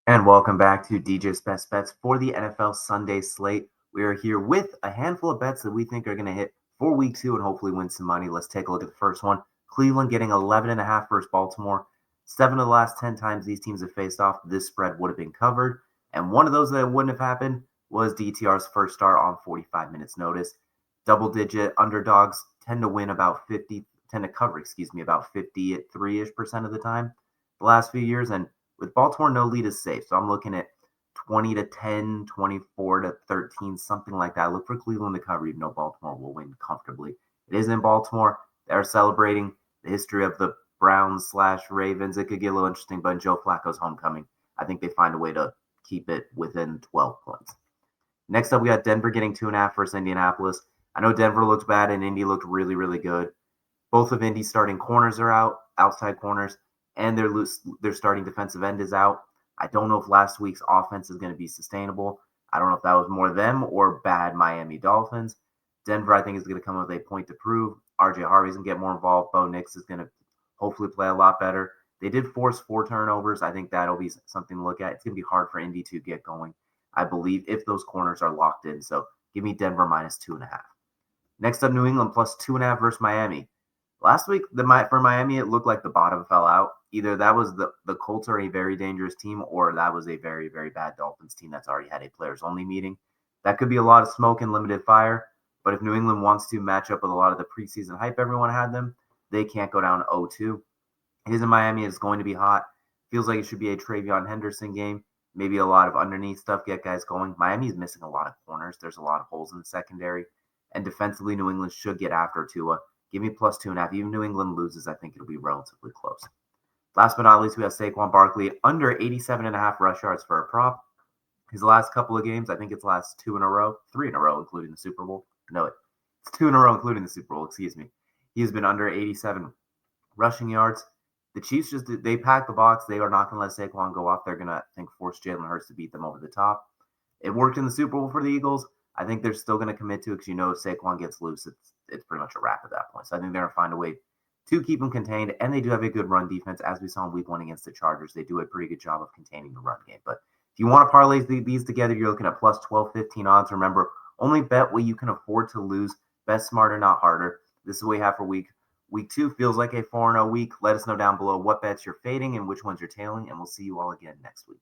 And welcome back to DJ's Best Bets for the NFL Sunday slate. We are here with a handful of bets that we think are going to hit for week 2 and hopefully win some money. Let's take a look at the first one. Cleveland getting 11.5 versus Baltimore. 7 of the last 10 times these teams have faced off, this spread would have been covered. And one of those that wouldn't have happened was DTR's first start on 45 minutes notice. Double-digit underdogs tend to win about 50, tend to cover, about 53-ish% of the time the last few years. And with Baltimore, no lead is safe. So I'm looking at 20 to 10, 24 to 13, something like that. Look for Cleveland to cover, even though Baltimore will win comfortably. It is in Baltimore. They're celebrating the history of the Browns/Ravens. It could get a little interesting, but in Joe Flacco's homecoming, I think they find a way to keep it within 12 points. Next up, we got Denver getting 2.5 versus Indianapolis. I know Denver looked bad and Indy looked really, really good. Both of Indy's starting corners are out, outside corners, and their starting defensive end is out. I don't know if last week's offense is going to be sustainable. I don't know if that was more them or bad Miami Dolphins. Denver, I think, is going to come with a point to prove. RJ Harvey's going to get more involved. Bo Nix is going to hopefully play a lot better. They did force 4 turnovers. I think that'll be something to look at. It's going to be hard for Indy to get going, I believe, if those corners are locked in. So give me Denver minus 2.5. Next up, New England plus 2.5 versus Miami. Last week, for Miami, it looked like the bottom fell out. Either that was the Colts are a very dangerous team, or that was a very, very bad Dolphins team that's already had a players-only meeting. That could be a lot of smoke and limited fire, but if New England wants to match up with a lot of the preseason hype everyone had them, they can't go down 0-2. It is in Miami. It's going to be hot. Feels like it should be a Travion Henderson game. Maybe a lot of underneath stuff, get guys going. Miami's missing a lot of corners. There's a lot of holes in the secondary. And defensively, New England should get after Tua. Give me plus 2.5. Even New England loses, I think it'll be relatively close. Last but not least, we have Saquon Barkley under 87.5 rush yards for a prop. His last couple of games, I think it's last 3 in a row, including the Super Bowl. No, it's 2 in a row, including the Super Bowl, excuse me. He has been under 87 rushing yards. The Chiefs they pack the box. They are not going to let Saquon go off. They're going to, I think, force Jalen Hurts to beat them over the top. It worked in the Super Bowl for the Eagles. I think they're still going to commit to it because if Saquon gets loose, it's pretty much a wrap at that point. So I think they're going to find a way to keep him contained, and they do have a good run defense, as we saw in week 1 against the Chargers. They do a pretty good job of containing the run game. But if you want to parlay these together, you're looking at plus 12, 15 odds. Remember, only bet what you can afford to lose. Bet smarter, not harder. This is what we have for week 2. Feels like a 4-0 week. Let us know down below what bets you're fading and which ones you're tailing, and we'll see you all again next week.